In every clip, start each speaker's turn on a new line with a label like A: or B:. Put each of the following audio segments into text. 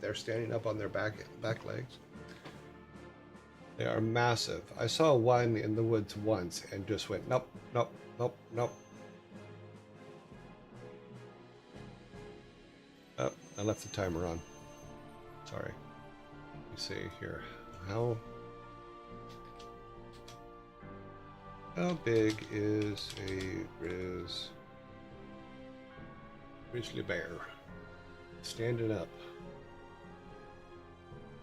A: they're standing up on their back legs. They are massive. I saw one in the woods once and just went, nope, nope, nope, nope. Oh, I left the timer on. Sorry. Let me see here. How big is a grizzly bear? Standing up.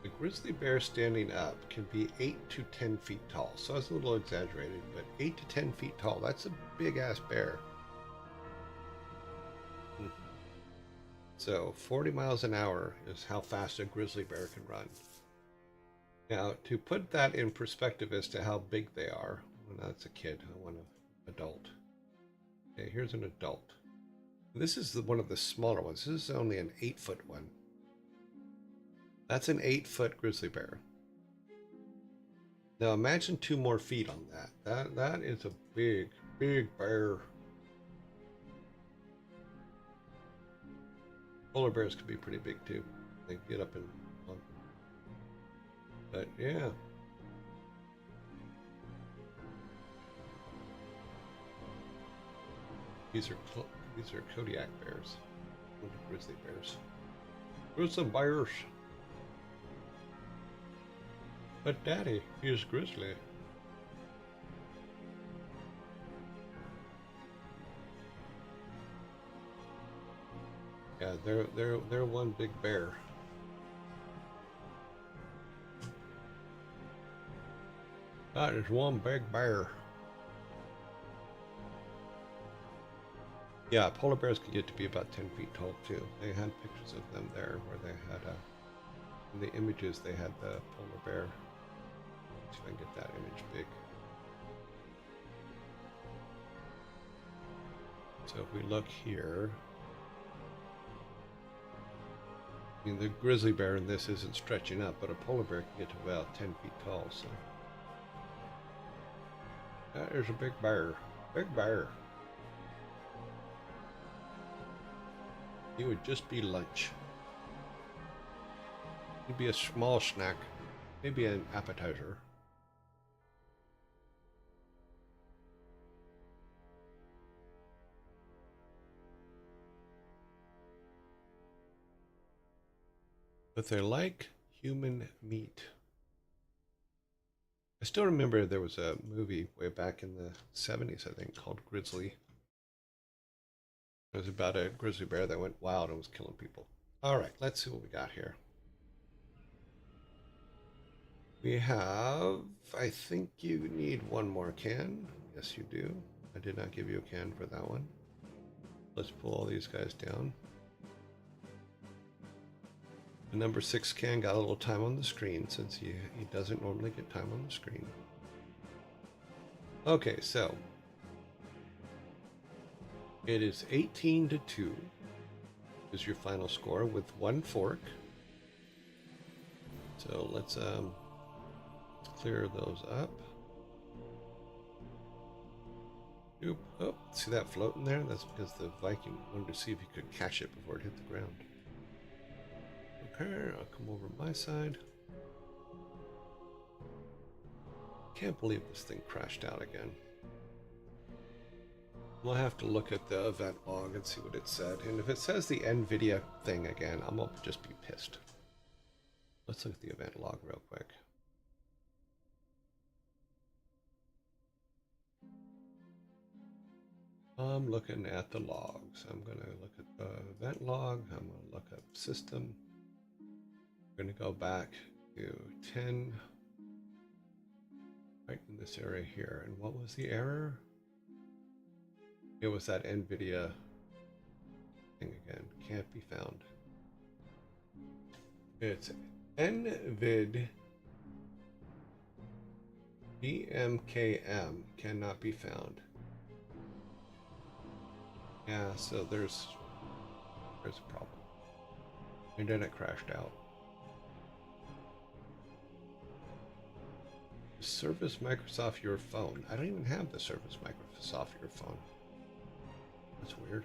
A: The grizzly bear standing up can be 8 to 10 feet tall. So it's a little exaggerated, but 8 to 10 feet tall. That's a big ass bear. So 40 miles an hour is how fast a grizzly bear can run. Now, to put that in perspective as to how big they are, well, that's a kid. I want an adult. Okay, here's an adult. This is one of the smaller ones. This is only an 8-foot one. That's an 8-foot grizzly bear. Now imagine 2 more feet on that. That is a big, big bear. Polar bears can be pretty big too. They get up and on. But yeah. These are Kodiak bears. What are grizzly bears? Grizzly bears. But Daddy is grizzly. Yeah, they're one big bear. That is one big bear. Yeah, polar bears can get to be about 10 feet tall too. They had pictures of them there where they had in the images they had the polar bear. See if I can get that image big. So if we look here, I mean the grizzly bear in this isn't stretching up, but a polar bear can get to about 10 feet tall. So that is a big bear. Big bear. He would just be lunch. He'd be a small snack, maybe an appetizer. But they're like human meat. I still remember there was a movie way back in the 70s, I think, called Grizzly. It was about a grizzly bear that went wild and was killing people. All right, let's see what we got here. We have, I think you need one more can. Yes, you do. I did not give you a can for that one. Let's pull all these guys down. The number 6 can got a little time on the screen since he doesn't normally get time on the screen. Okay, so it is 18 to 2 is your final score with 1 fork. So let's clear those up. Oop, oh, see that floating there? That's because the Viking wanted to see if he could catch it before it hit the ground. Okay, I'll come over my side. Can't believe this thing crashed out again. We'll have to look at the event log and see what it said. And if it says the NVIDIA thing again, I'm gonna just be pissed. Let's look at the event log real quick. I'm looking at the logs. I'm gonna look at the event log. I'm gonna look up system. I'm going to go back to 10 right in this area here. And what was the error? It was that NVIDIA thing again. Can't be found. It's NVID BMKM cannot be found. Yeah, so there's a problem. And then it crashed out. Service Microsoft Your Phone. I don't even have the Service Microsoft Your Phone. That's weird.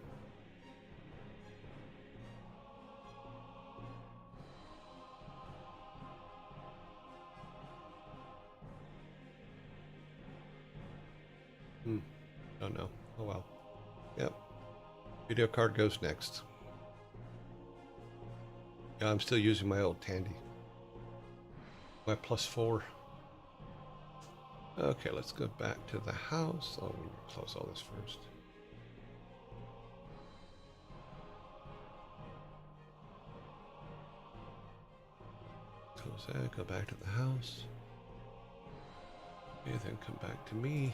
A: Don't know. Oh well. Yep. Video card goes next. Yeah, I'm still using my old Tandy. My +4. Okay, let's go back to the house. Oh, we'll close all this first. Close that, go back to the house. Okay, then come back to me.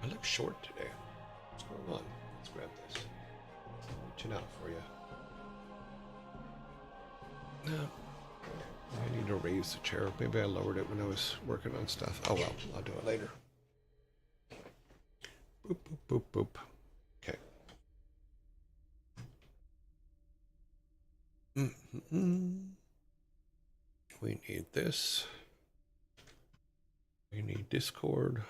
A: I look short today. What's going on? Let's grab this. I'm reaching out for you. No. I need to raise the chair. Maybe I lowered it when I was working on stuff. Oh well, I'll do it later. Boop, boop, boop, boop. Okay. We need this. We need Discord.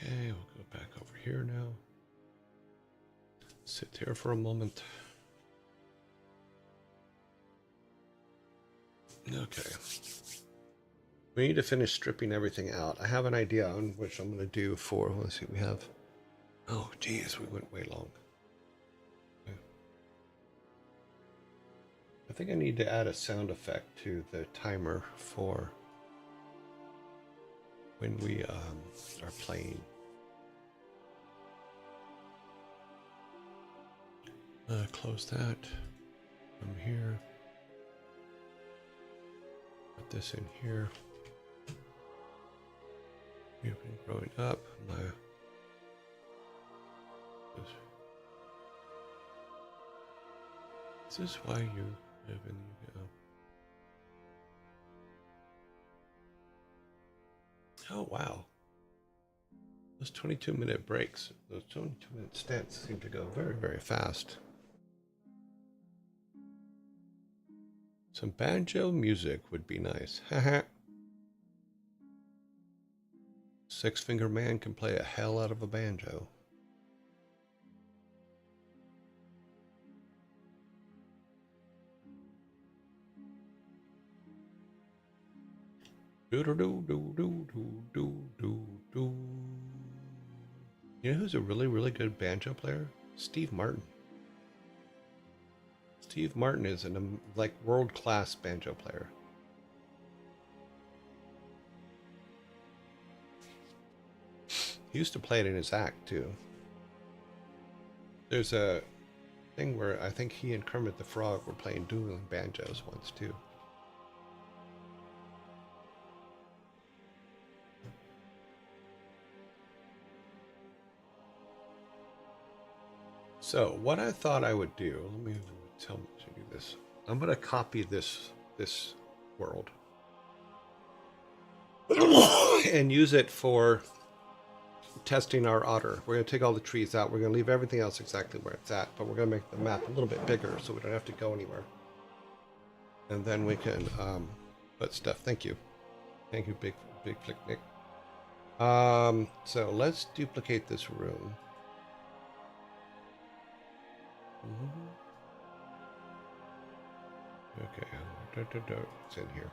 A: Okay, we'll go back over here now. Sit here for a moment. Okay. We need to finish stripping everything out. I have an idea on which I'm going to do for, let's see, we have, oh geez, we went way long. Okay. I think I need to add a sound effect to the timer for when we are playing. Close that from here. Put this in here. You've been growing up. Is this why you live in the UK? Oh wow. Those 22-minute breaks, those 22-minute stints seem to go very, very fast. Some banjo music would be nice. Haha. Six-Finger Man can play a hell out of a banjo. Do do do do do do do do. You know who's a really, really good banjo player? Steve Martin. Steve Martin is an like world-class banjo player. He used to play it in his act too. There's a thing where I think he and Kermit the Frog were playing dueling banjos once too. So what I thought I would do, let me tell me to do this. I'm going to copy this world and use it for testing our otter. We're going to take all the trees out. We're going to leave everything else exactly where it's at, but we're going to make the map a little bit bigger so we don't have to go anywhere. And then we can put stuff. Thank you. Thank you, Big Flick Nick. So let's duplicate this room. Okay, it's in here.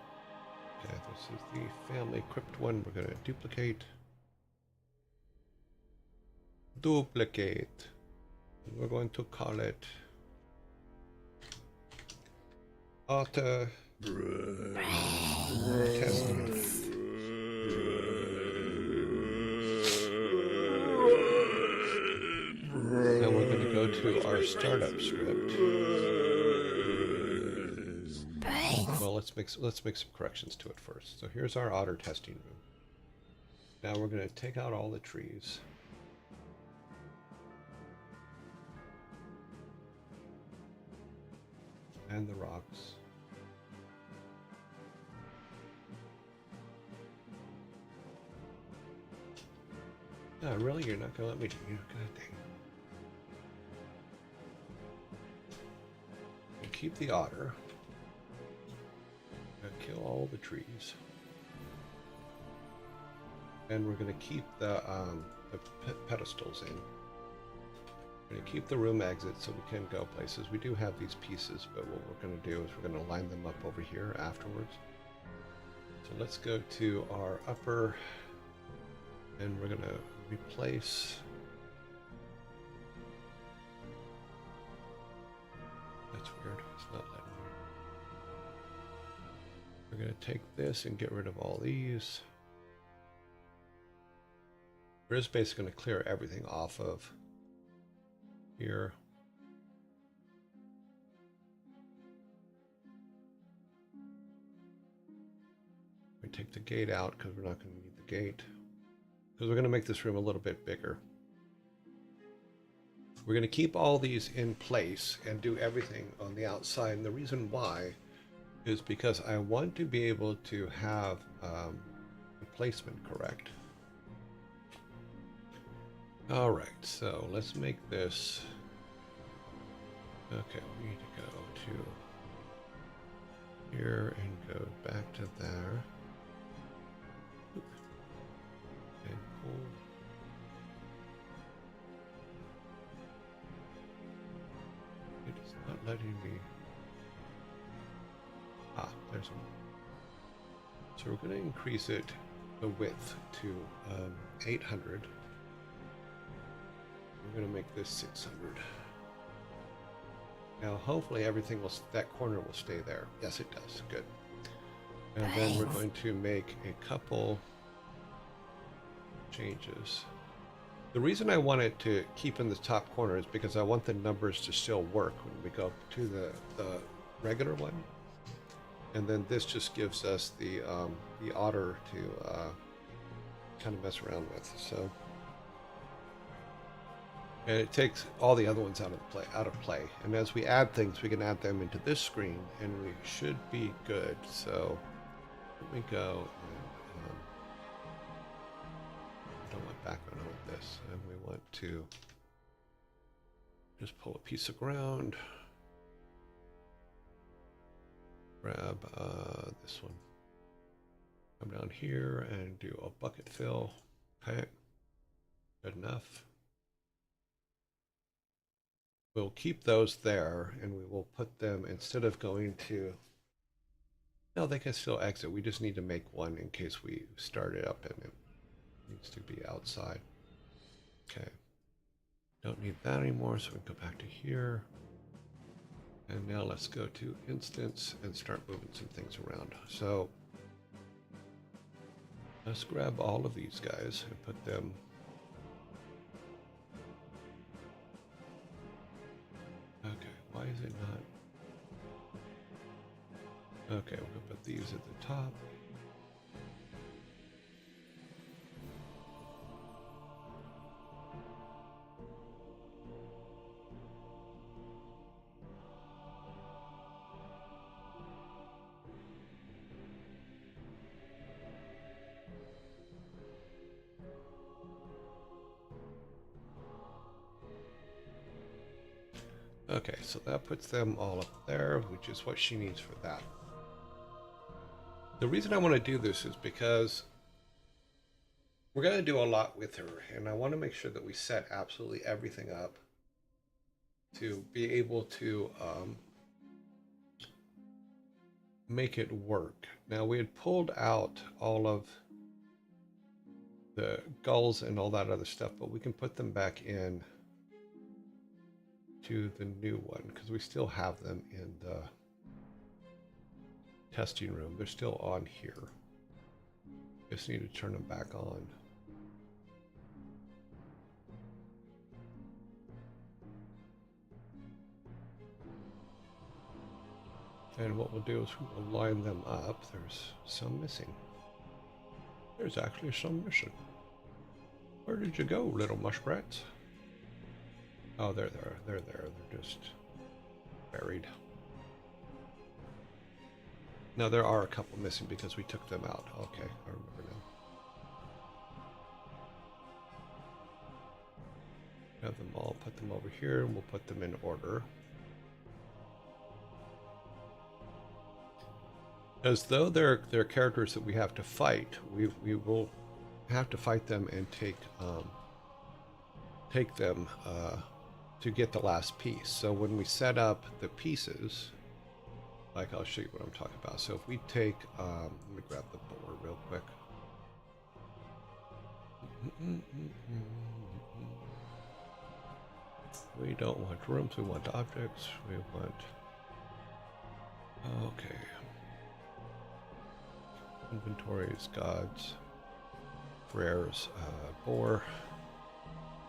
A: Okay, this is the family crypt one. We're going to duplicate. Duplicate. We're going to call it Otter Testing. Now we're going to go to our startup script. Well, let's make some corrections to it first. So here's our otter testing room. Now we're going to take out all the trees. And the rocks. No, really? You're not going to let me do it? God dang. We'll keep the otter. Kill all the trees. and we're going to keep the pedestals in. We're going to keep the room exits so we can go places. We do have these pieces, but what we're going to do is we're going to line them up over here afterwards. So let's go to our upper, and we're going to replace. That's weird. It's not letting me. We're going to take this and get rid of all these. We're just basically going to clear everything off of here. We take the gate out because we're not going to need the gate. Because we're going to make this room a little bit bigger. We're going to keep all these in place and do everything on the outside. And the reason why is because I want to be able to have the placement correct. All right, so let's make this. Okay, we need to go to here and go back to there. And pull. It's not letting me. Ah, there's one. So we're going to increase it, the width, to 800. We're going to make this 600. Now, hopefully everything will, that corner will stay there. Yes, it does. Good. And then we're going to make a couple changes. The reason I want it to keep in the top corner is because I want the numbers to still work when we go to the regular one. And then this just gives us the otter to kind of mess around with. So. And it takes all the other ones out of play. And as we add things, we can add them into this screen, and we should be good. So let me go and I don't want background on this, and we want to just pull a piece of ground, grab this one, come down here and do a bucket fill. Okay, good enough. We'll keep those there, and we will put them, instead of going to, no, they can still exit. We just need to make one in case we start it up and it needs to be outside. Okay. Don't need that anymore, so we can go back to here. And now let's go to instance and start moving some things around. So let's grab all of these guys and put them. Okay, why is it not? Okay, we're gonna put these at the top. Okay, so that puts them all up there, which is what she needs for that. The reason I want to do this is because we're going to do a lot with her, and I want to make sure that we set absolutely everything up to be able to make it work. Now, we had pulled out all of the gulls and all that other stuff, but we can put them back in to the new one because we still have them in the testing room. They're still on here. Just need to turn them back on. And what we'll do is we'll line them up. There's some missing. There's actually some missing. Where did you go, little muskrats? Oh, they're there. They're there. They're just buried. No, there are a couple missing because we took them out. Okay, I remember now. Have them all, put them over here, and we'll put them in order. As though they're characters that we have to fight, we will have to fight them and take them to get the last piece. So when we set up the pieces, like I'll show you what I'm talking about. So if we take, let me grab the board real quick. We don't want rooms, we want objects, we want, okay. Inventories, gods, rares, boar.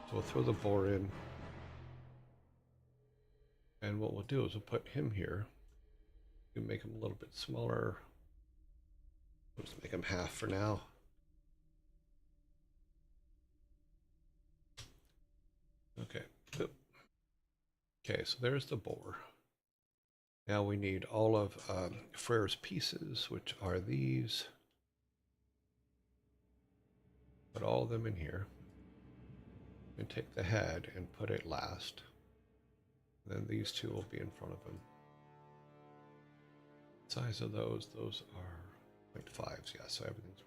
A: So we'll throw the boar in. And what we'll do is we'll put him here. We can make him a little bit smaller. We'll just make him half for now. Okay. Okay, so there's the boar. Now we need all of Frere's pieces, which are these. Put all of them in here. And take the head and put it last. Then these two will be in front of him. Size of those are 0.5s, yeah, so everything's.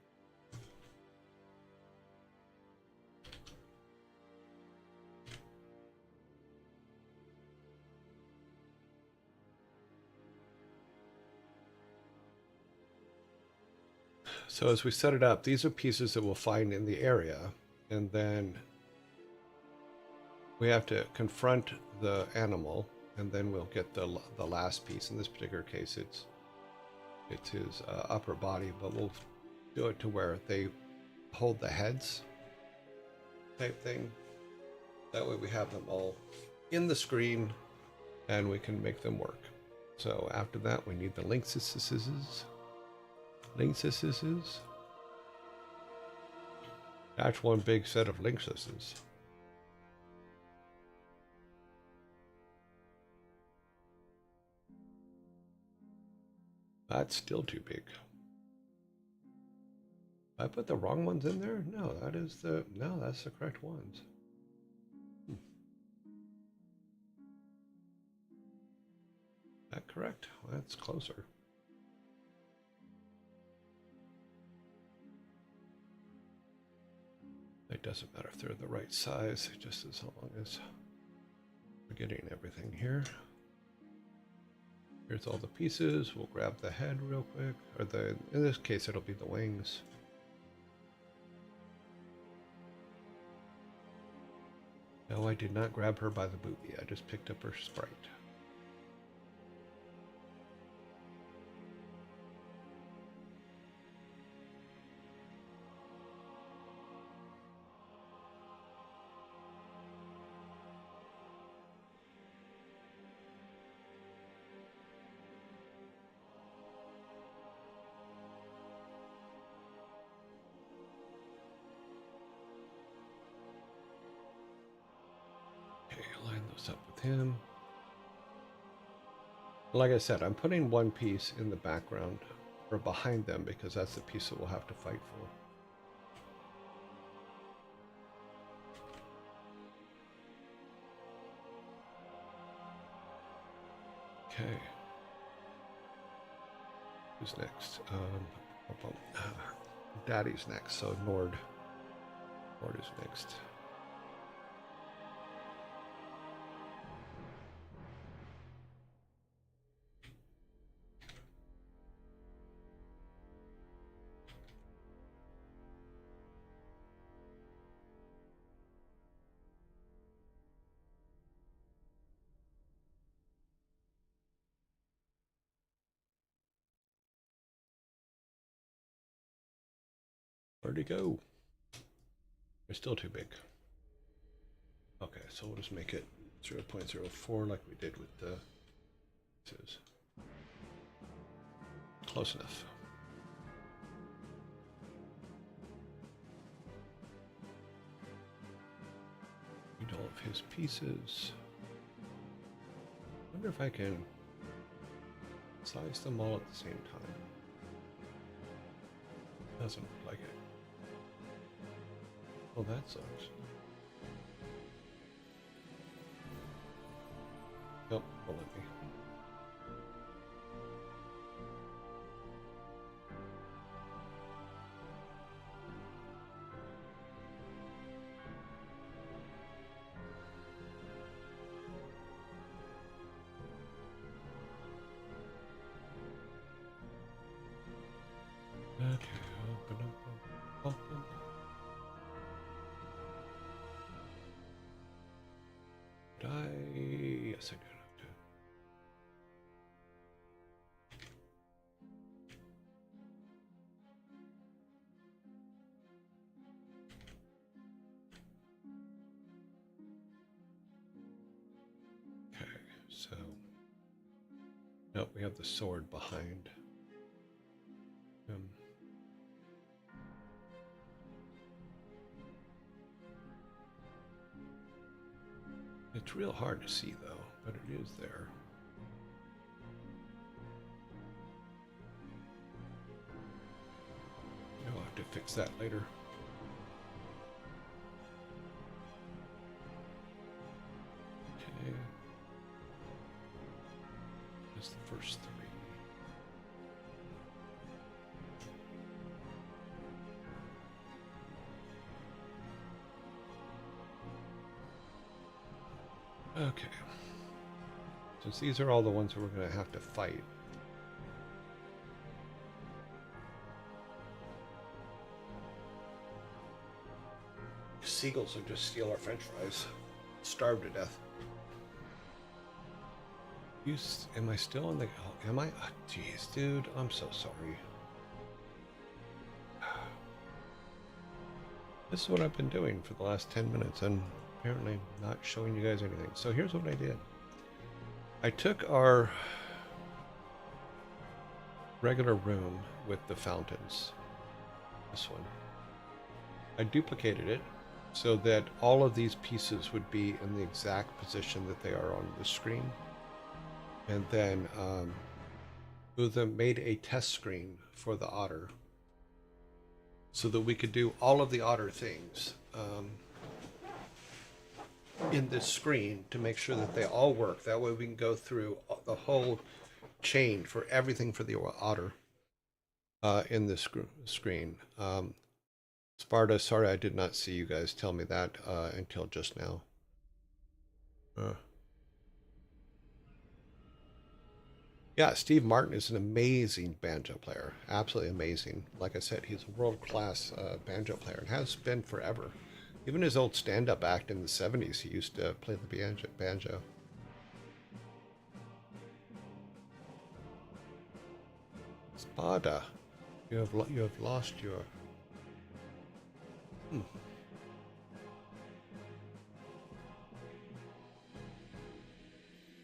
A: So as we set it up, these are pieces that we'll find in the area, and then we have to confront the animal, and then we'll get the last piece. In this particular case, it's his upper body, but we'll do it to where they hold the heads type thing. That way we have them all in the screen, and we can make them work. So after that, we need the linksesses. That's one big set of linksesses. That's still too big. I put the wrong ones in there? No, that's the correct ones. That correct? Well, that's closer. It doesn't matter if they're the right size, just as long as we're getting everything here. Here's all the pieces. We'll grab the head real quick, or in this case it'll be the wings. No, I did not grab her by the booby. I just picked up her sprite. Up with him. Like I said, I'm putting one piece in the background or behind them because that's the piece that we'll have to fight for. Okay. Who's next? Daddy's next, so Nord is next. Where'd he go? They're still too big. Okay, so we'll just make it 0.04 like we did with the... Close enough. Need all of his pieces. I wonder if I can size them all at the same time. Doesn't look like it. Oh, that sucks. Nope, won't let me. have the sword behind him. It's real hard to see though, but it is there. I'll have to fix that later. Okay. That's the first three. Okay. Since these are all the ones that we're going to have to fight. Seagulls will just steal our french fries. Starve to death. Am I still in the... Oh, am I? Oh, jeez, dude. I'm so sorry. This is what I've been doing for the last 10 minutes and apparently not showing you guys anything. So here's what I did. I took our regular room with the fountains. This one. I duplicated it so that all of these pieces would be in the exact position that they are on the screen. And then made a test screen for the otter so that we could do all of the otter things in this screen to make sure that they all work. That way we can go through the whole chain for everything for the otter in this screen. Sparta, sorry I did not see you guys tell me that until just now. Yeah, Steve Martin is an amazing banjo player. Absolutely amazing. Like I said, he's a world-class banjo player and has been forever. Even his old stand-up act in the 70s, he used to play the banjo. Spada, you have lost your...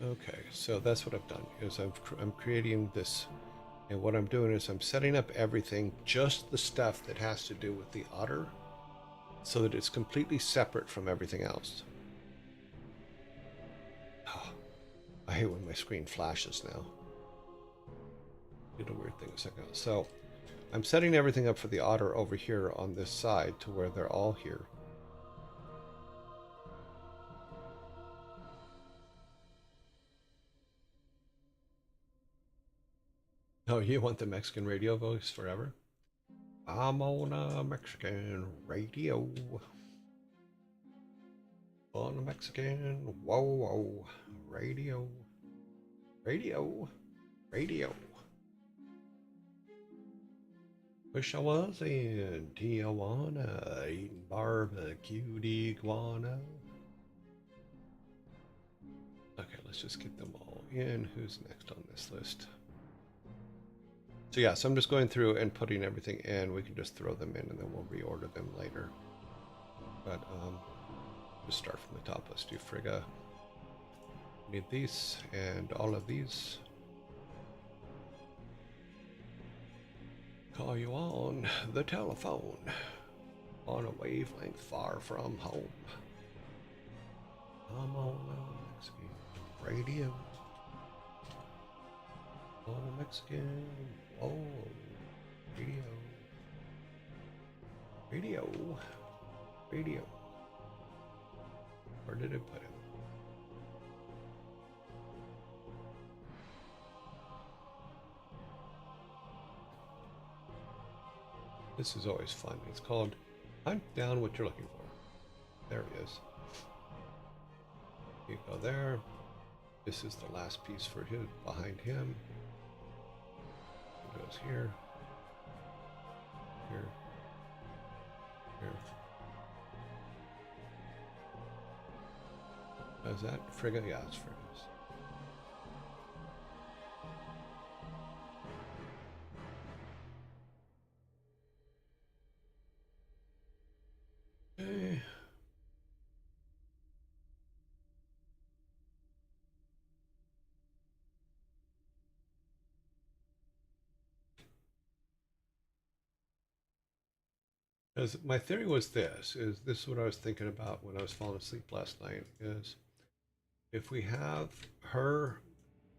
A: Okay, so that's what I've done, is I'm creating this, and what I'm doing is I'm setting up everything, just the stuff that has to do with the otter, so that it's completely separate from everything else. Oh, I hate when my screen flashes now. Did a weird thing a second ago. So I'm setting everything up for the otter over here on this side to where they're all here. Oh, you want the Mexican radio voice forever? I'm on a Mexican radio. On a Mexican, whoa, radio. Radio. Wish I was in Tijuana eating barbecued iguana. Okay, let's just get them all in. Who's next on this list? So yeah, so I'm just going through and putting everything in. We can just throw them in and then we'll reorder them later. But just start from the top. Let's do Frigga. Need these and all of these. Call you on the telephone on a wavelength far from home. I'm on a Mexican radio. On a Mexican, oh, radio. Where did it put him? This is always fun. It's called Hunt Down What You're Looking For. There he is. You go there. This is the last piece for him, behind him. It goes here. Here. Is that Frigga? Yeah, it's Frigga's. Okay. Because my theory was this, is what I was thinking about when I was falling asleep last night, is if we have her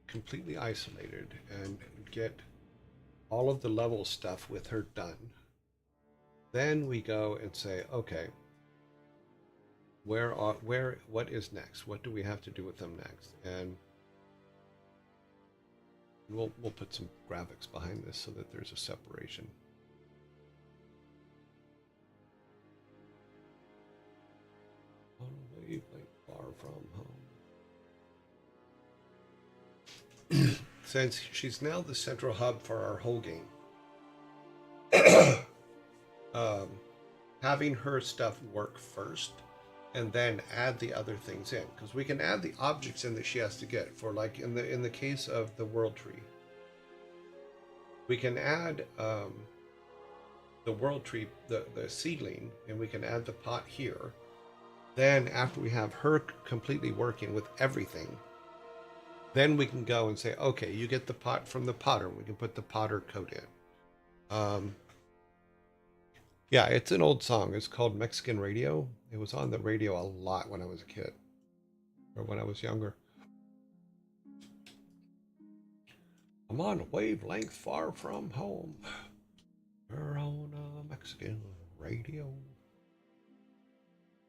A: completely isolated and get all of the level stuff with her done, then we go and say, okay, what is next? What do we have to do with them next? And we'll put some graphics behind this so that there's a separation. On a wavelength far from home. Since she's now the central hub for our whole game, having her stuff work first and then add the other things in, because we can add the objects in that she has to get. For like in the case of the world tree, we can add the world tree, the seedling, and we can add the pot here. Then after we have her completely working with everything, then we can go and say, okay, you get the pot from the potter. We can put the potter code in. Yeah, it's an old song. It's called Mexican Radio. It was on the radio a lot when I was a kid, or when I was younger. I'm on a wavelength far from home. We're on a Mexican radio.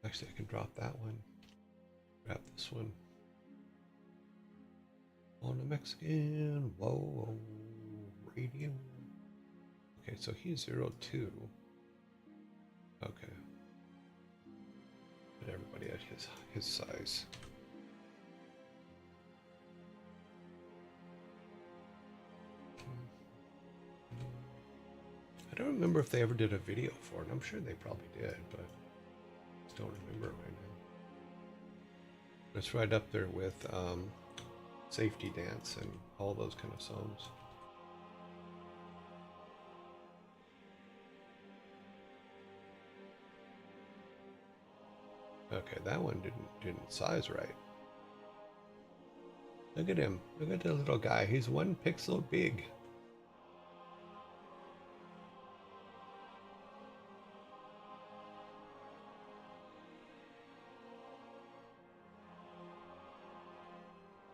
A: Actually, I can drop that one. Grab this one. On a Mexican radio. Okay, so he's 02. Okay. Put everybody at his size. I don't remember if they ever did a video for it. I'm sure they probably did, but I just don't remember it right now. It's right up there with Safety Dance and all those kind of songs. Okay, that one didn't size right. Look at him. Look at the little guy. He's 1 pixel big.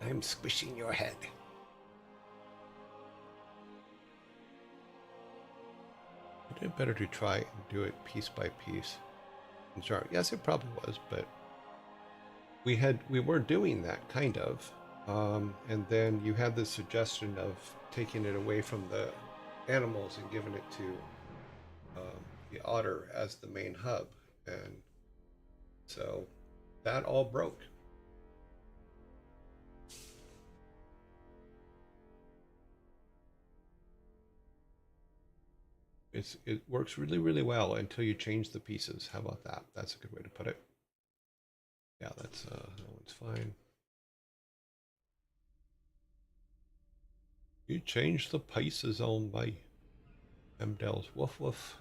A: I'm squishing your head. I did better to try and do it piece by piece. I'm sorry. Yes, it probably was, but we were doing that kind of, and then you had the suggestion of taking it away from the animals and giving it to the otter as the main hub, and so that all broke. It works really, really well until you change the pieces. How about that? That's a good way to put it. Yeah, that one's fine. You change the pieces on my Hemdel's woof woof.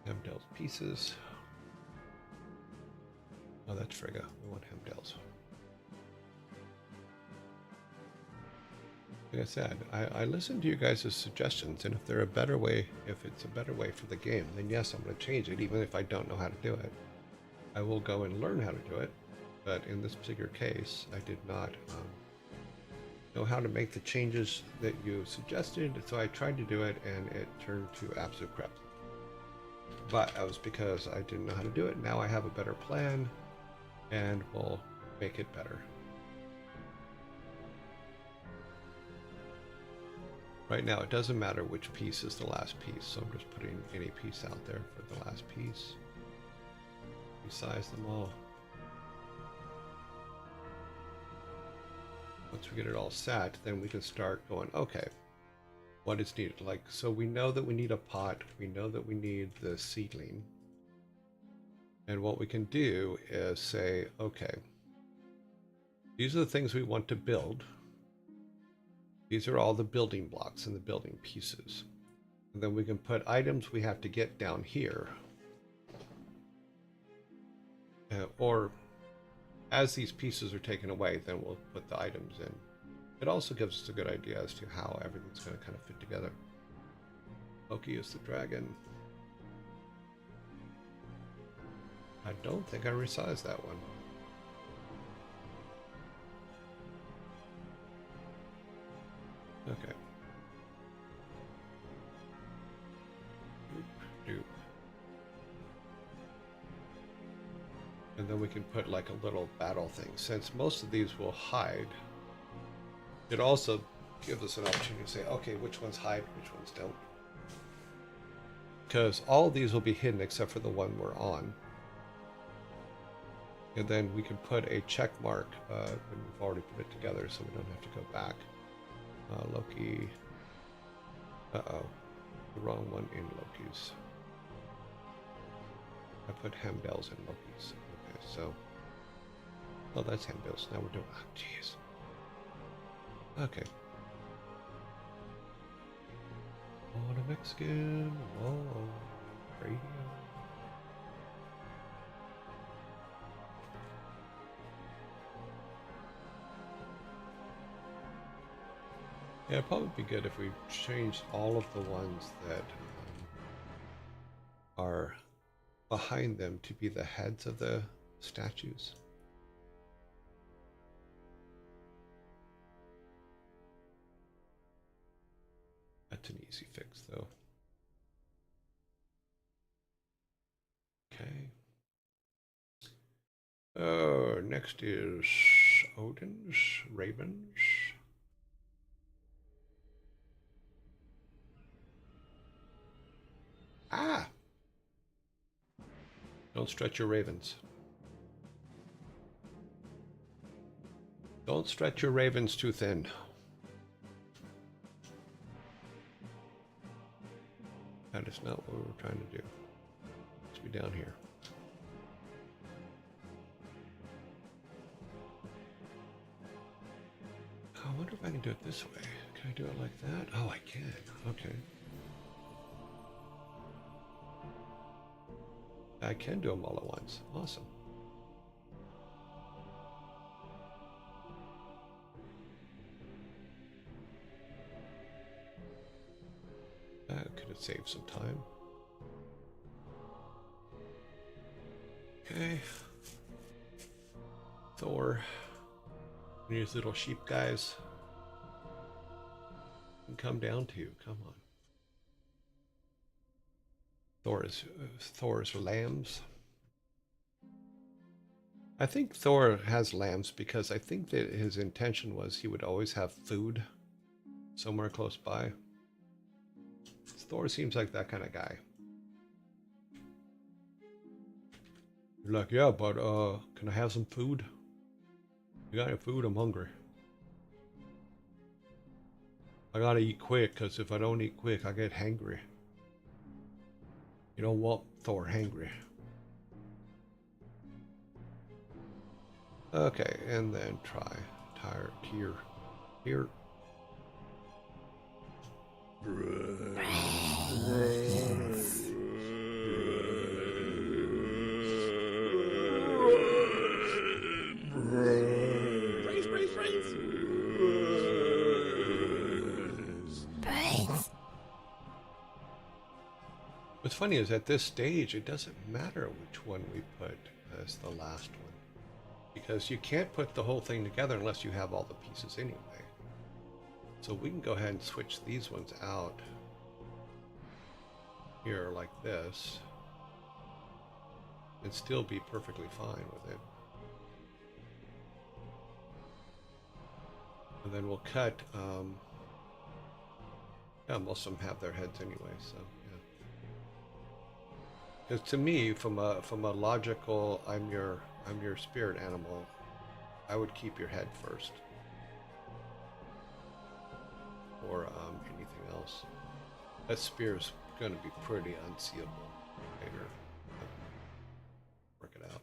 A: Hemdel's pieces. Oh, that's Frigga. We want Hemdel's. Like I said, I listen to you guys' suggestions, and if they're a better way, if it's a better way for the game, then yes, I'm going to change it, even if I don't know how to do it. I will go and learn how to do it, but in this particular case, I did not know how to make the changes that you suggested, so I tried to do it, and it turned to absolute crap. But that was because I didn't know how to do it. Now I have a better plan, and we'll make it better. Right now, it doesn't matter which piece is the last piece, so I'm just putting any piece out there for the last piece. Resize them all. Once we get it all set, then we can start going, okay, what is needed? Like, so we know that we need a pot, we know that we need the seedling. And what we can do is say, okay, these are the things we want to build. These are all the building blocks and the building pieces. And then we can put items we have to get down here. Or as these pieces are taken away, then we'll put the items in. It also gives us a good idea as to how everything's going to kind of fit together. Loki is the dragon. I don't think I resized that one. Okay. Doop, doop. And then we can put like a little battle thing. Since most of these will hide, it also gives us an opportunity to say, okay, which ones hide, which ones don't. Because all of these will be hidden except for the one we're on. And then we can put a check mark when we've already put it together so we don't have to go back. Loki. Uh-oh. The wrong one in Loki's. I put Hemdell's in Loki's. Okay, so. Oh, that's Hemdell's. Now we're doing. Oh, jeez. Okay. On a Mexican. Whoa. Radio. Yeah, it'd probably be good if we changed all of the ones that are behind them to be the heads of the statues. That's an easy fix, though. Okay. Next is Odin's Ravens. Ah! Don't stretch your ravens. Don't stretch your ravens too thin. That is not what we were trying to do. Let's be down here. I wonder if I can do it this way. Can I do it like that? Oh, I can. Okay. I can do them all at once. Awesome. Could have saved some time. Okay. Thor. These little sheep guys can come down to you. Come on. Thor's lambs. I think Thor has lambs because I think that his intention was he would always have food somewhere close by. Thor seems like that kind of guy. You're like, yeah, but can I have some food? You got any food? I'm hungry. I gotta eat quick, because if I don't eat quick, I get hangry. You don't want Thor hangry. Okay, and then try tier. Here. What's funny is at this stage, it doesn't matter which one we put as the last one. Because you can't put the whole thing together unless you have all the pieces anyway. So we can go ahead and switch these ones out here like this and still be perfectly fine with it. And then we'll cut, yeah, most of them have their heads anyway, so yeah. Because to me, from a logical, I'm your spirit animal, I would keep your head first. Or anything else. That spear is going to be pretty unseeable later. Work it out.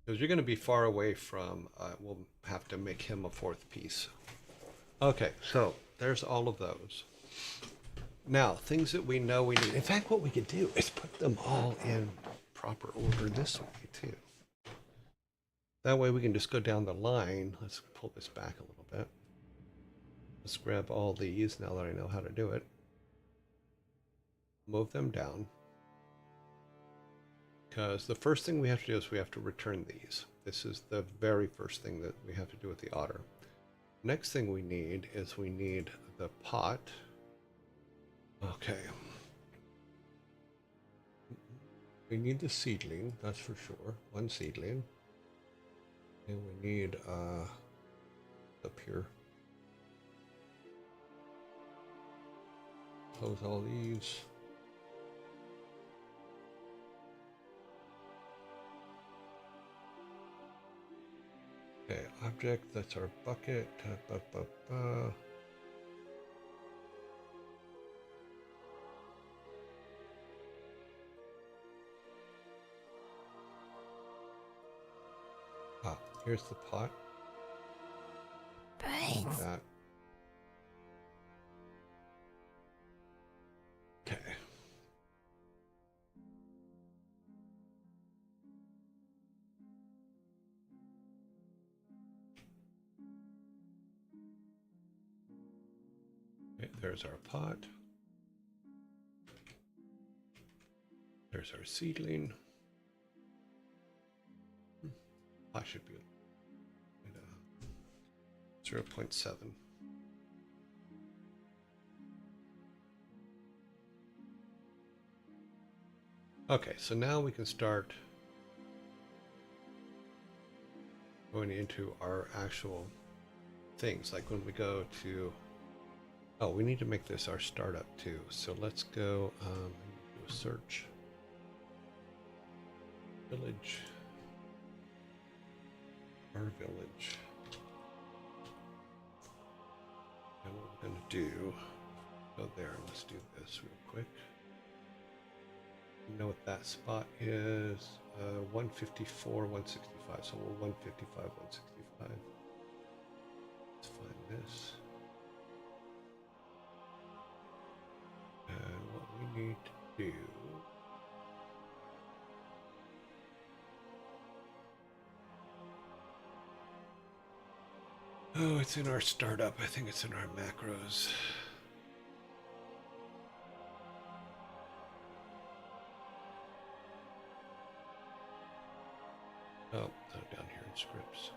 A: Because you're going to be far away from, we'll have to make him a fourth piece. Okay, so there's all of those. Now, things that we know we need. In fact, what we could do is put them all in proper order this way, too. That way we can just go down the line. Let's pull this back a little bit. Let's grab all these now that I know how to do it. Move them down. Because the first thing we have to do is we have to return these. This is the very first thing that we have to do with the otter. Next thing we need is we need the pot. Okay. We need the seedling, that's for sure. One seedling. And we need up here. Close all these. Okay, object, that's our bucket. Here's the pot. That. Okay. Okay, there's our pot. There's our seedling. Pot should be 0.7. Okay, so now we can start going into our actual things. Like when we go to, oh, we need to make this our startup too. So let's go do a search. Village. Our village. And what we're going to do, go there, let's do this real quick. You know what that spot is? 154, 165. So we're 155, 165. Let's find this. And what we need to do. Oh, it's in our startup. I think it's in our macros. Oh, no, down here in scripts.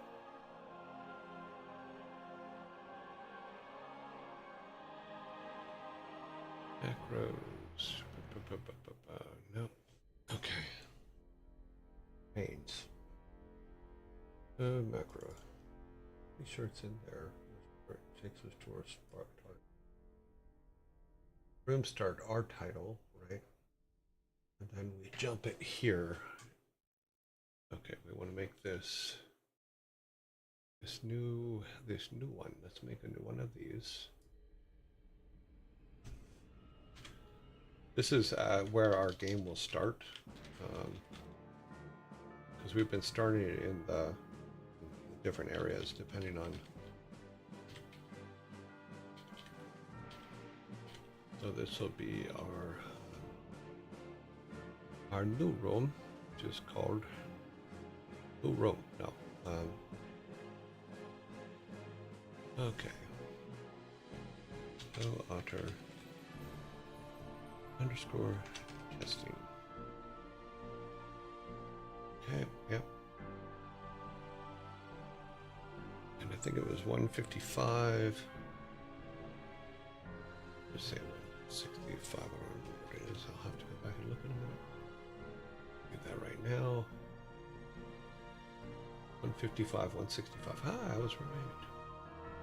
A: Macros. No. Okay. Panes. Macro. Be sure it's in there. It takes us to our start. Room start our title, right? And then we jump it here. Okay, we want to make this new one. Let's make a new one of these. This is where our game will start, because we've been starting it in the different areas depending on. So this will be our new room, which is called new room. No. Okay. So otter underscore testing. Okay. Yep. And I think it was 155. Let's say 165. I don't remember what it is. I'll have to go back and look in a minute. Do that right now. 155, 165. Ah, I was right.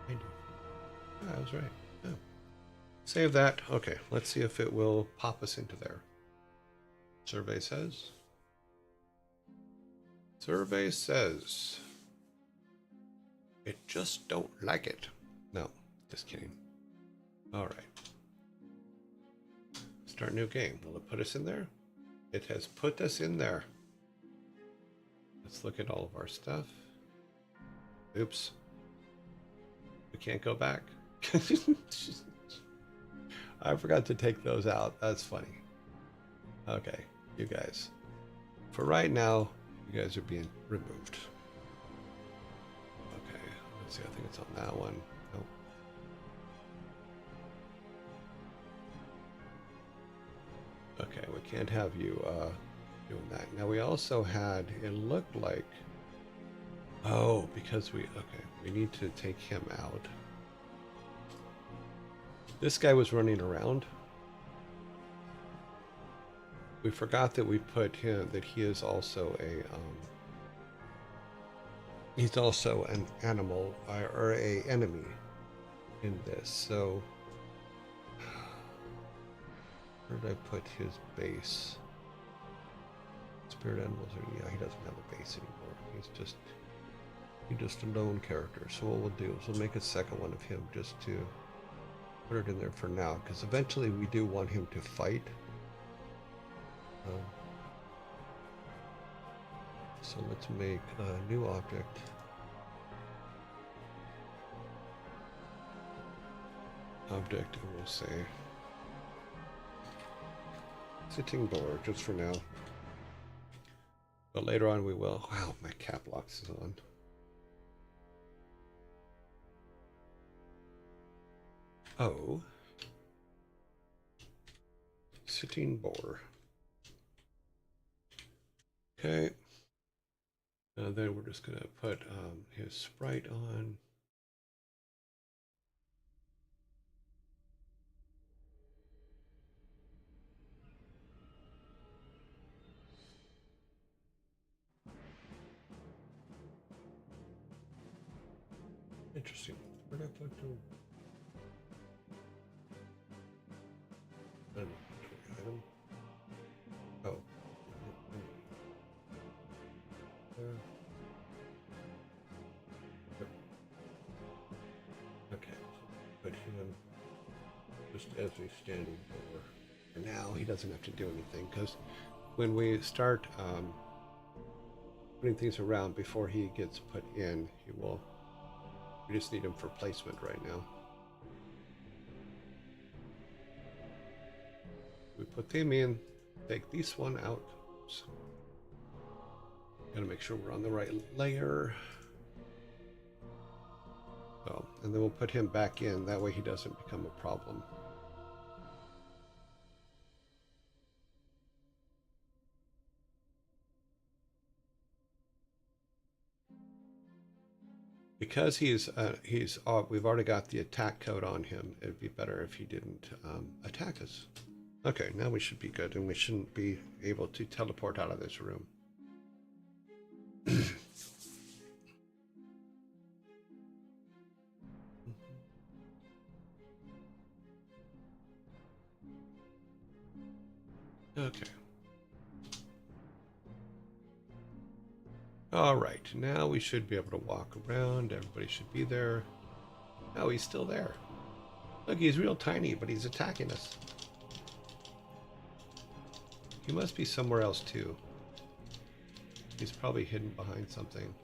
A: I did. Ah, I was right. Yeah. Save that. Okay, let's see if it will pop us into there. Survey says. Survey says. It just don't like it. No, just kidding. All right. Start new game. Will it put us in there? It has put us in there. Let's look at all of our stuff. Oops. We can't go back. I forgot to take those out. That's funny. Okay, you guys. For right now, you guys are being removed. Okay, let's see. I think it's on that one. Nope. Okay, we can't have you doing that. Now we also had, it looked like, oh, because we need to take him out. This guy was running around. We forgot that we put him, that he is also a, he's also an animal or a enemy in this. So where did I put his base? Spirit animals are, yeah, he doesn't have a base anymore. He's just a lone character. So what we'll do is we'll make a second one of him just to put it in there for now, because eventually we do want him to fight. So let's make a new object. Object, and we'll say sitting boar, just for now. But later on we will. Wow, my cap locks is on. Oh. Sitting boar. Okay. Then we're just going to put his sprite on. Interesting. Where did I put the item? Oh. Okay. Put him just as a standing boar. For now, he doesn't have to do anything, because when we start putting things around before he gets put in, he will. We just need him for placement right now. We put them in, take this one out. So, gotta make sure we're on the right layer. So, and then we'll put him back in, that way he doesn't become a problem. Because we've already got the attack code on him, it'd be better if he didn't attack us. Okay, now we should be good, and we shouldn't be able to teleport out of this room. Okay. All right, now we should be able to walk around. Everybody should be there. Oh, he's still there. Look, he's real tiny, but he's attacking us. He must be somewhere else too. He's probably hidden behind something.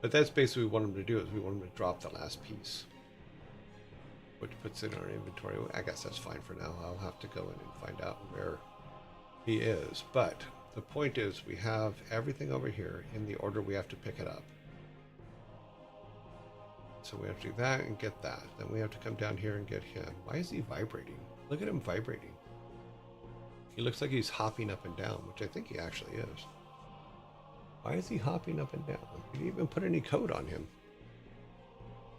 A: But that's basically what we want him to do, is we want him to drop the last piece, which puts in our inventory. I guess that's fine for now. I'll have to go in and find out where he is. But the point is, we have everything over here in the order we have to pick it up. So we have to do that and get that. Then we have to come down here and get him. Why is he vibrating? Look at him vibrating. He looks like he's hopping up and down, which I think he actually is. Why is he hopping up and down? We didn't even put any code on him.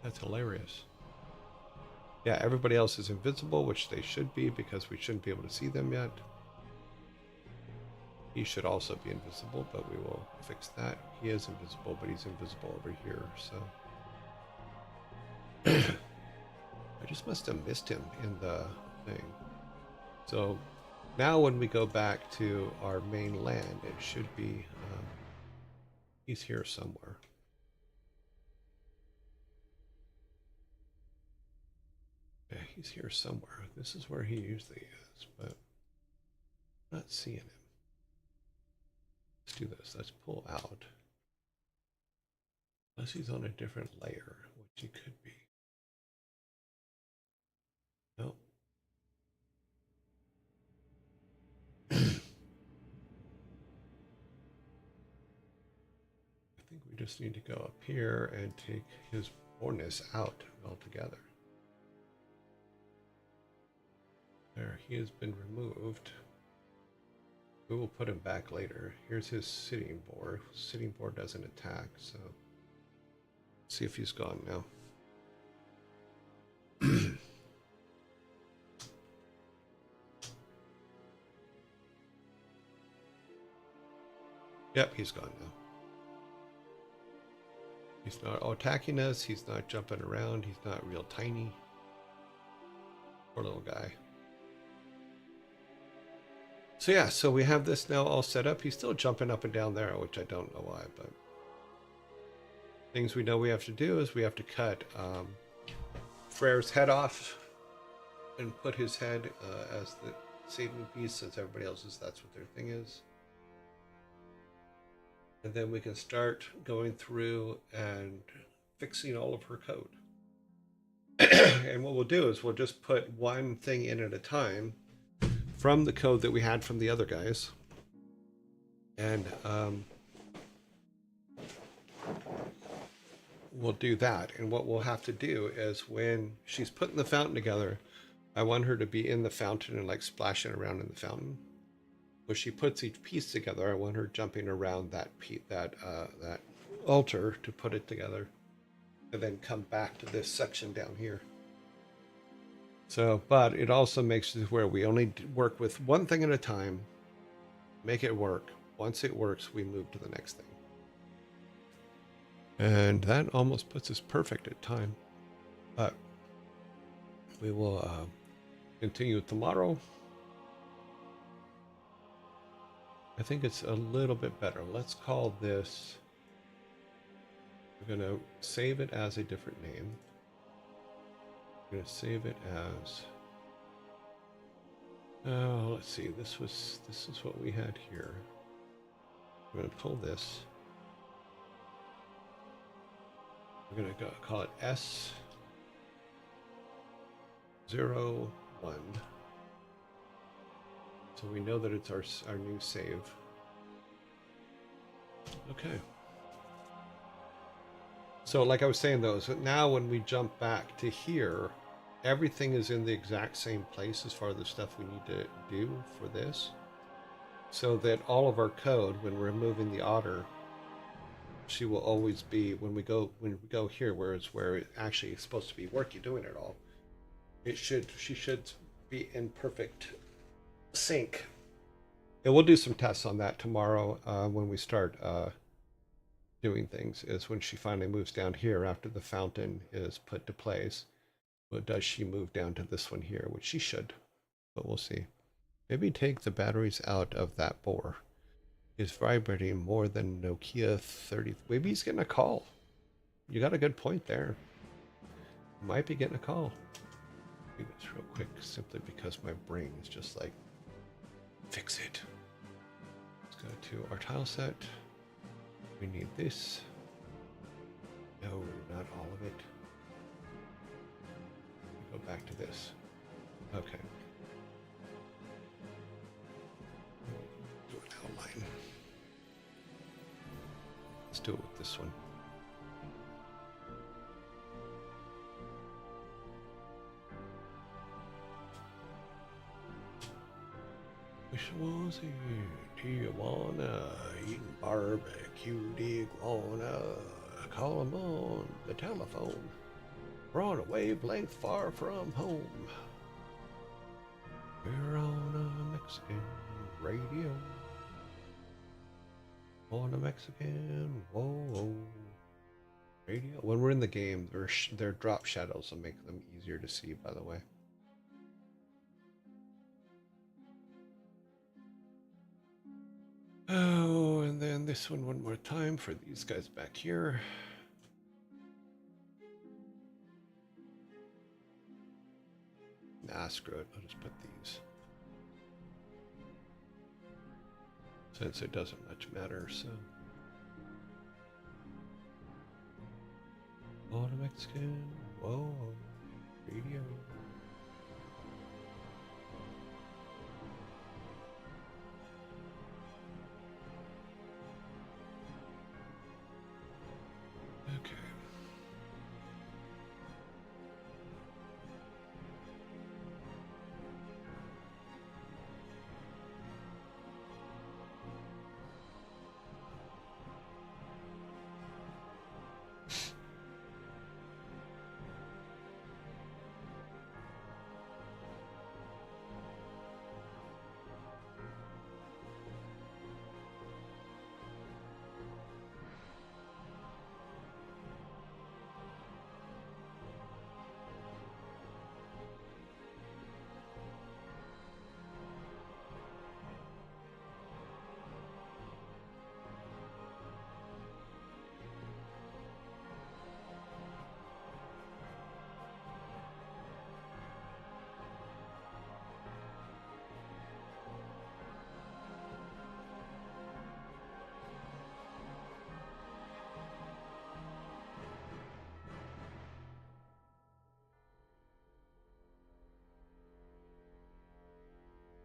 A: That's hilarious. Yeah, everybody else is invisible, which they should be, because we shouldn't be able to see them yet. He should also be invisible, but we will fix that. He is invisible, but he's invisible over here, so. I just must have missed him in the thing. So now when we go back to our main land, it should be, he's here somewhere. Yeah, he's here somewhere. This is where he usually is, but I'm not seeing him. Let's do this. Let's pull out. Unless he's on a different layer, which he could be. Nope. I think we just need to go up here and take his bonus out altogether. There, he has been removed. We will put him back later. Here's his sitting boar. Sitting boar doesn't attack, so let's see if he's gone now. Yep, he's gone now. He's not attacking us. He's not jumping around. He's not real tiny. Poor little guy. So yeah, so we have this now all set up. He's still jumping up and down there, which I don't know why, but things we know we have to do is we have to cut Freyr's head off and put his head as the saving piece, since everybody else's, that's what their thing is. And then we can start going through and fixing all of her code. And what we'll do is we'll just put one thing in at a time from the code that we had from the other guys. And we'll do that. And what we'll have to do is when she's putting the fountain together, I want her to be in the fountain and like splashing around in the fountain. When she puts each piece together, I want her jumping around that altar to put it together, and then come back to this section down here. So, but it also makes it where we only work with one thing at a time, make it work. Once it works, we move to the next thing. And that almost puts us perfect at time. But we will continue tomorrow. I think it's a little bit better. Let's call this, we're going to save it as a different name. We're going to save it as, let's see, this is what we had here. We're going to pull this. We're going to call it S01. So we know that it's our new save. Okay. So like I was saying though, so now when we jump back to here, everything is in the exact same place as far as the stuff we need to do for this. So that all of our code, when we're moving the otter, she will always be, when we go here, where it actually is supposed to be working, doing it all, she should be in perfect sync. And we'll do some tests on that tomorrow when we start doing things, is when she finally moves down here after the fountain is put to place. Well, does she move down to this one here, which she should, but we'll see. Maybe take the batteries out of that boar. It's vibrating more than Nokia 30. Maybe he's getting a call. You got a good point there. Might be getting a call. Do this real quick, simply because my brain is just like, fix it. Let's go to our tile set. We need this. No, not all of it. Go back to this. Okay. Do an outline. Let's do it with this one. Wish was here. Tijuana, eating barbecue iguana. Call him on the telephone. We're on a wavelength far from home. We're on a Mexican radio. On a Mexican whoa radio. When we're in the game, their drop shadows will make them easier to see, by the way. Oh, and then this one more time for these guys back here. Nah, screw it. I'll just put these. Since it doesn't much matter, so. On a Mexican, whoa, radio. Okay.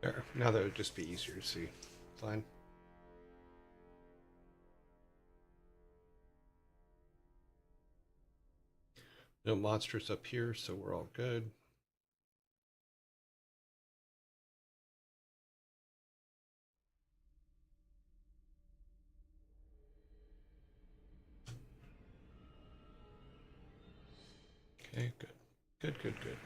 A: There. Now that would just be easier to see. Fine. No monsters up here, so we're all good. Okay, good. Good, good, good.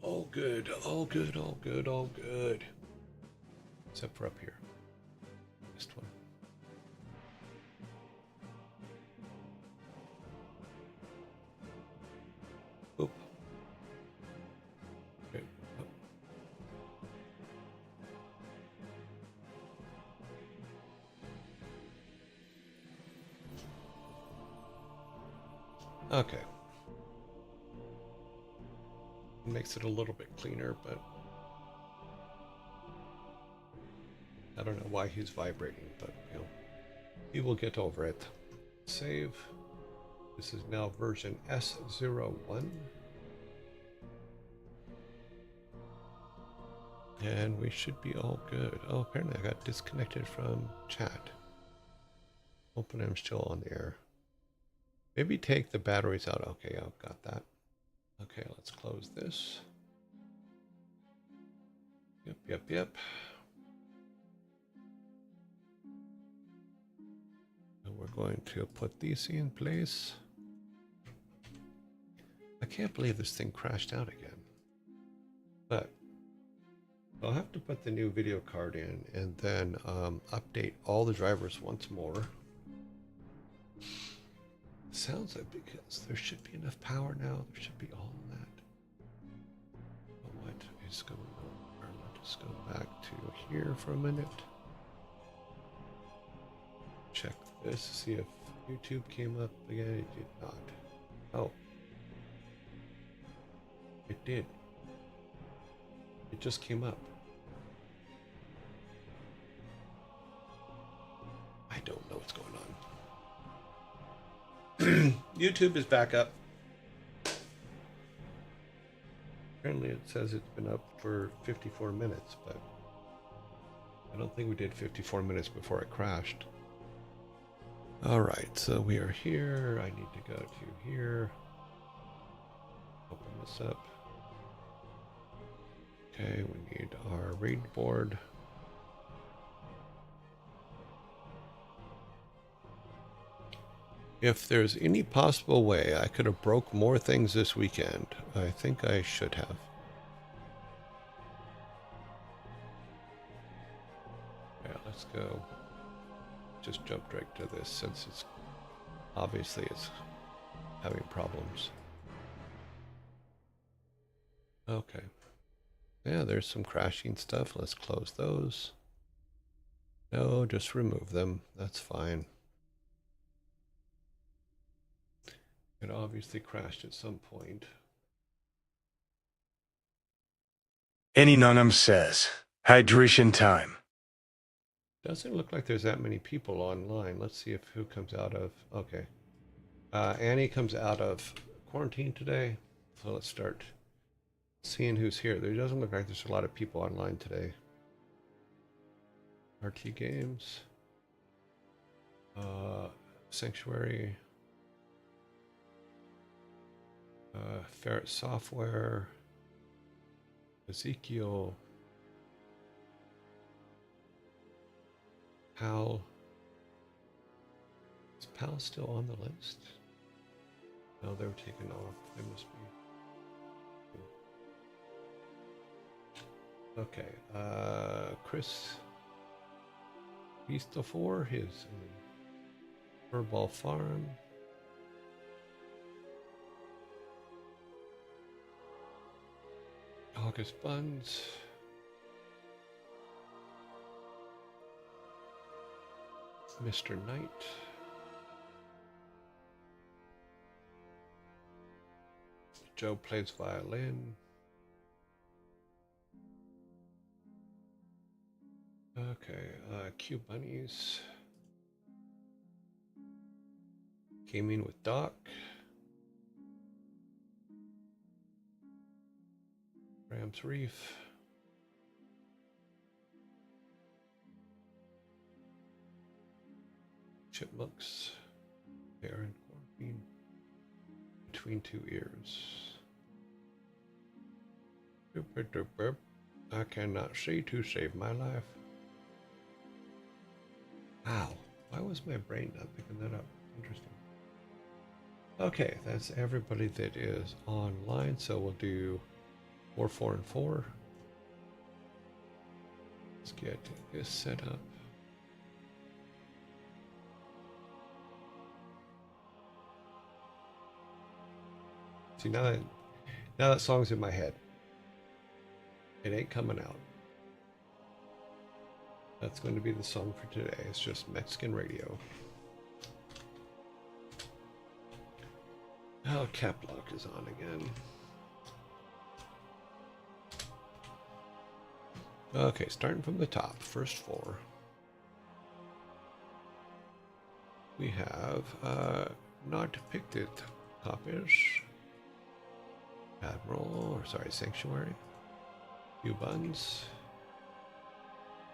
A: All good, all good, all good, all good. Except for up here. Missed one. Oop. Okay. Oh. Okay. Makes it a little bit cleaner, but I don't know why he's vibrating, but you know, he will get over it. Save. This is now version S01. And we should be all good. Oh, apparently I got disconnected from chat. Hoping I'm still on the air. Maybe take the batteries out. Okay, I've got that. Okay, let's close this. Yep, yep, yep. And we're going to put these in place. I can't believe this thing crashed out again. But I'll have to put the new video card in and then update all the drivers once more. Sounds like because there should be enough power now. There should be all of that. But what is going on? Let's go back to here for a minute. Check this to see if YouTube came up again. It did not. Oh. It did. It just came up. I don't know what's going on. YouTube is back up. Apparently it says it's been up for 54 minutes, but I don't think we did 54 minutes before it crashed. All right, so we are here. I need to go to here. Open this up. Okay, we need our raid board. If there's any possible way I could have broke more things this weekend, I think I should have. Yeah, let's go. Just jump right to this since it's obviously it's having problems. Okay. Yeah, there's some crashing stuff. Let's close those. No, just remove them. That's fine. It obviously crashed at some point.
B: Any Nunham says, hydration time.
A: Doesn't look like there's that many people online. Let's see if who comes out of... Okay. Annie comes out of quarantine today. So let's start seeing who's here. There doesn't look like there's a lot of people online today. RT Games. Sanctuary. Ferret Software. Ezekiel. Pal. Is Pal still on the list? No, they were taken off. They must be. Okay. Chris. Beast of 4. His Furball Farm. August Buns. Mr. Knight. Joe plays violin. Okay, Q Bunnies. Gaming with Doc. Rams Reef. Chipmunks. They are in quarantine between two ears. I cannot see to save my life. Ow. Why was my brain not picking that up? Interesting. Okay, that's everybody that is online, so we'll do 4, 4, and 4. Let's get this set up. See, now that song's in my head. It ain't coming out. That's going to be the song for today. It's just Mexican radio. Oh, cap lock is on again. Okay, starting from the top, first 4. We have not depicted copies. Admiral, or sorry, Sanctuary. Few buns.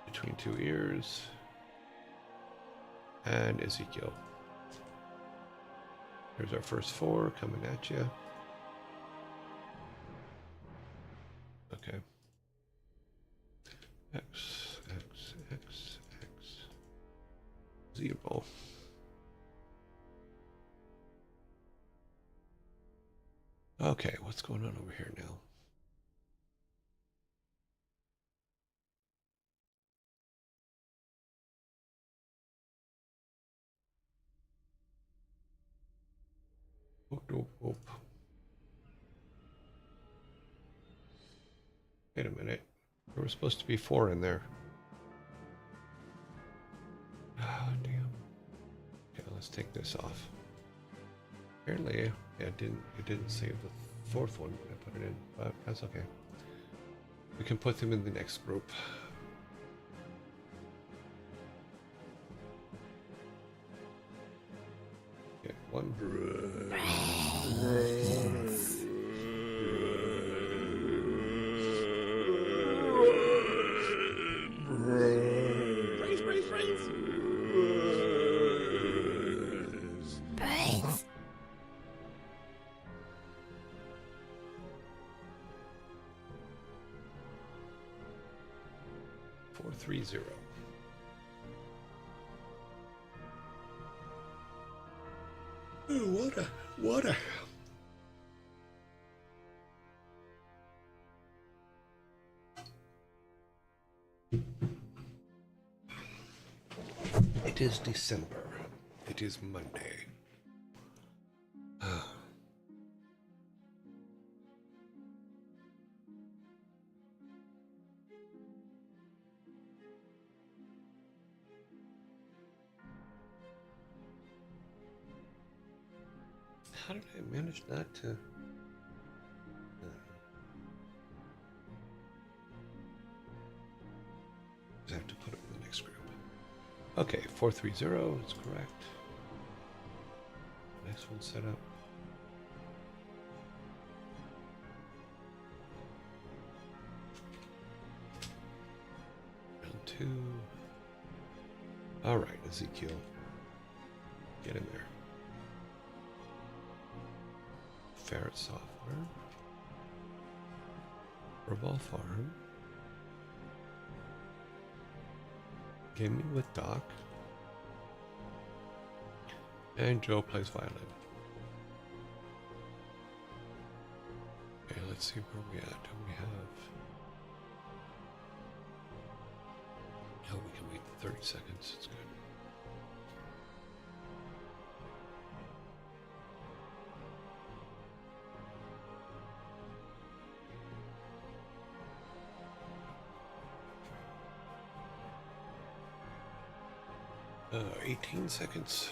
A: Between two ears. And Ezekiel. Here's our first 4 coming at you. Okay. X, X, X, X. 0. Okay, what's going on over here now? Wait a minute. There was supposed to be 4 in there. Oh, damn. Okay, let's take this off. Apparently, yeah, it didn't save the 4th one when I put it in, but that's okay. We can put them in the next group. Okay, 1. Four, 3, 0. Oh, water. It is December. It is Monday. How did I manage not to? I have to put it in the next group. Okay, 430 is correct. Next one set up. Round 2. All right, Ezekiel, get in there. Ferret software. Herbal farm. Gaming with Doc. And Joe plays violin. Okay, let's see where we at. Do we have... Oh, we can wait 30 seconds. It's good. Uh, 18 seconds.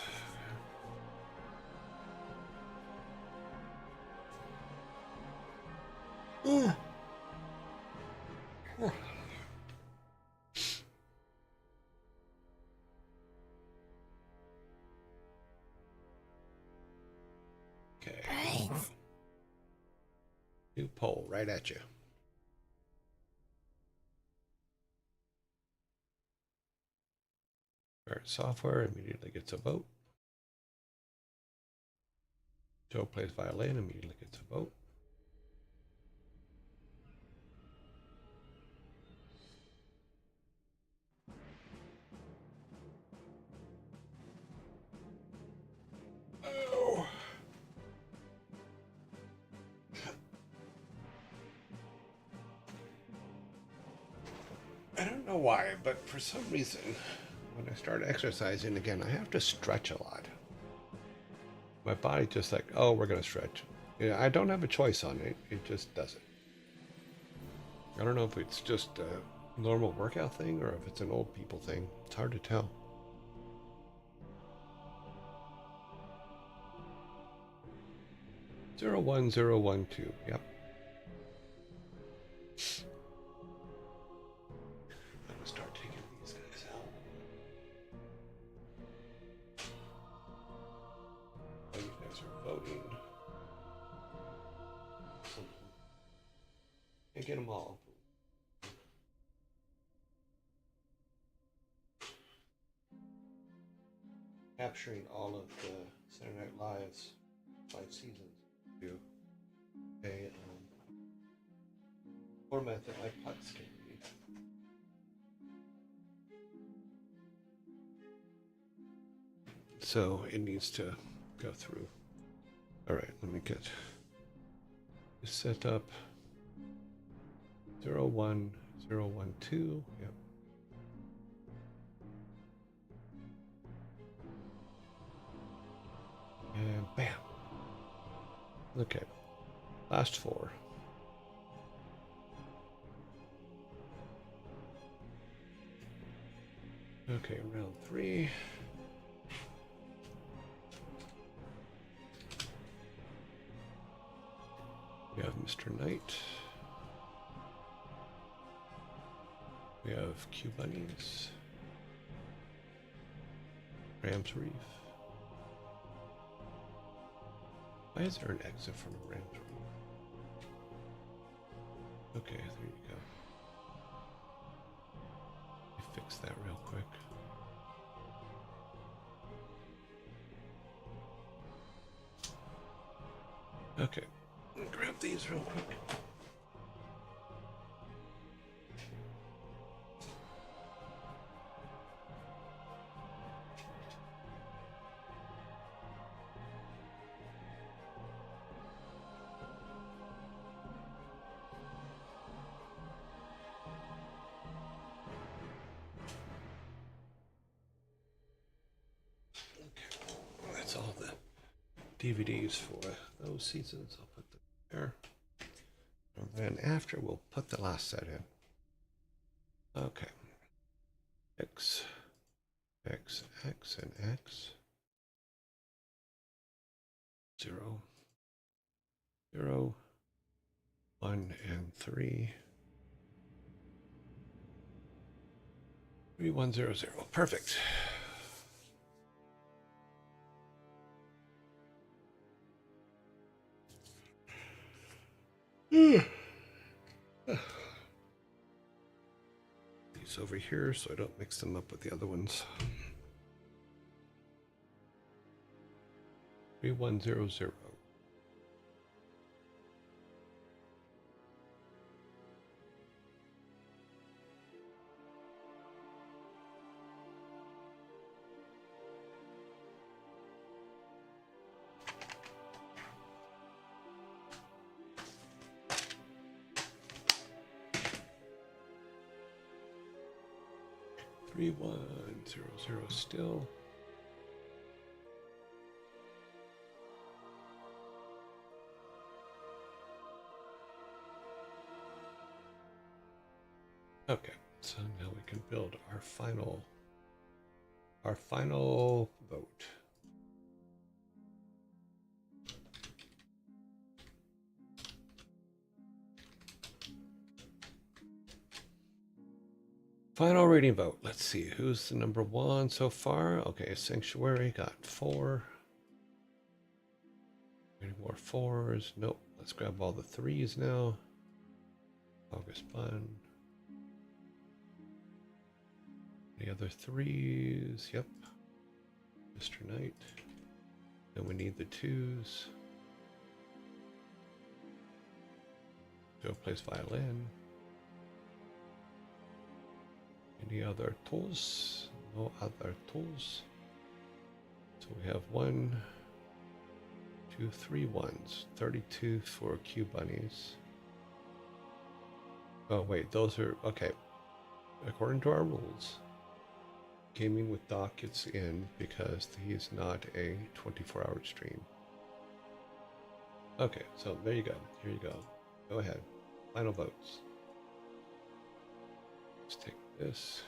A: Okay. New poll right at you. Start software immediately gets a vote. Joe plays violin immediately gets a vote. Oh. I don't know why, but for some reason, when I start exercising again, I have to stretch a lot. My body just like, oh, we're going to stretch. Yeah, I don't have a choice on it. It just does it. I don't know if it's just a normal workout thing or if it's an old people thing. It's hard to tell. 01012. Yep. I'm going to start taking these guys out. Oh, you guys are voting. Can't get them all. Capturing all of the Saturday Night Live's 5 seasons to a format that my putts can read. So it needs to go through. All right, let me get this set up. 01012. Yep. And bam. Okay. Last 4. Okay, round 3. We have Mr. Knight. We have Q Bunnies. Rams Reef. Why is there an exit from a Rams Reef? Okay, there you go. Let me fix that real quick. Okay, grab these real quick. That's all the DVDs for those seasons. I'll put them there. And then after, we'll put the last set in. Okay. X, X, X, and X. 0, 0, 1, and 3. 3100. Perfect. These over here so I don't mix them up with the other ones. 3100. Three, 1, 0, 0 still. Okay, so now we can build our final vote. Final reading vote. Let's see who's the number 1 so far. Okay, Sanctuary got 4. Any more 4s? Nope. Let's grab all the 3s now. August Fun. Any other threes? Yep. Mr. Knight. Then we need the twos. Joe plays violin. Any other tools? No other tools. So we have 1, 2, 3 ones. 32 for Q bunnies. Oh wait, those are okay. According to our rules, gaming with Doc gets in because he's not a 24-hour stream. Okay, so there you go. Here you go. Go ahead. Final votes. Let's take this.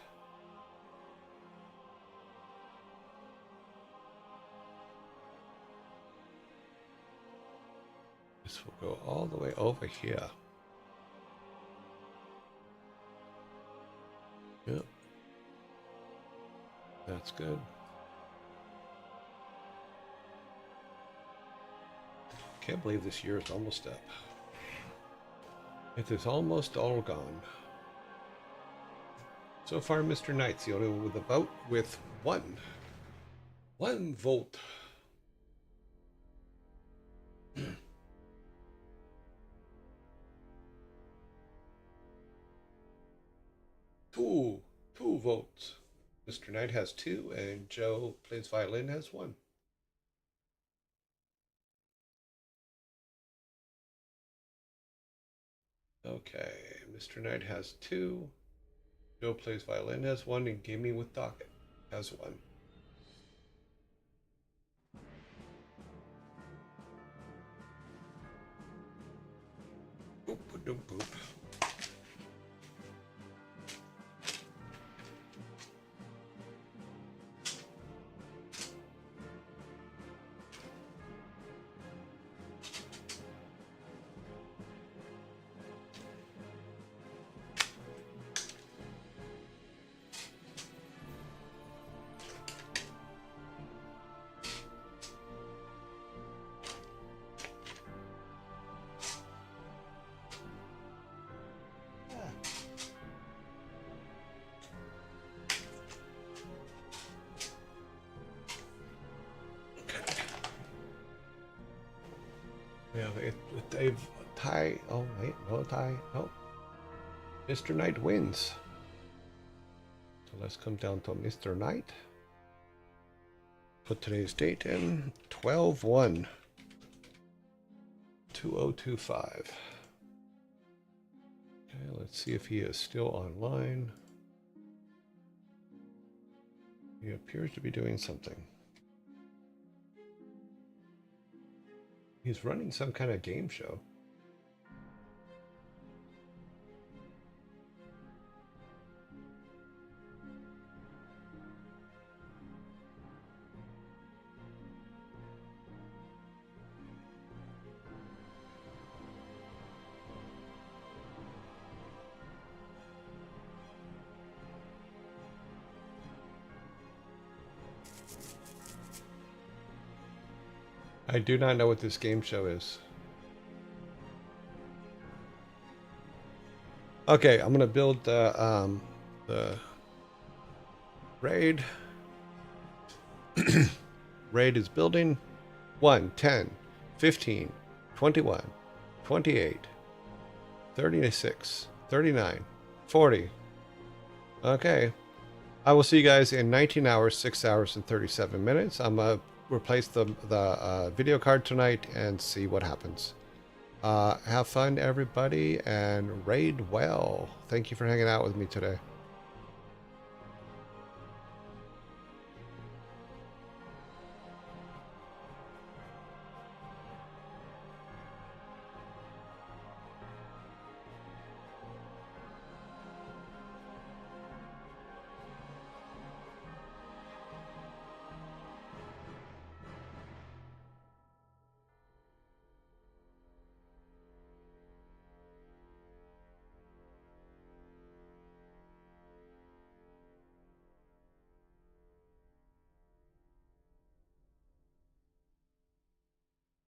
A: This will go all the way over here. Yep. That's good. Can't believe this year is almost up. It is almost all gone. So far, Mr. Knight's the only one with a vote with one vote. Two votes. Mr. Knight has 2, and Joe plays violin has 1. Okay, Mr. Knight has 2. Joe plays violin has 1, and gaming with Doc has 1. Boop, boop, boop. Yeah, they've tie. Oh wait, no tie. Oh, Mr. Knight wins. So let's come down to Mr. Knight. Put today's date in 12/1. 2025. Okay, let's see if he is still online. He appears to be doing something. He's running some kind of game show. I do not know what this game show is. Okay, I'm gonna build the raid. Raid is building. 1, 10, 15, 21, 28, 36, 39, 40. Okay. I will see you guys in 19 hours, 6 hours, and 37 minutes. I'm gonna replace the video card tonight and see what happens. Have fun, everybody, and raid well. Thank you for hanging out with me today.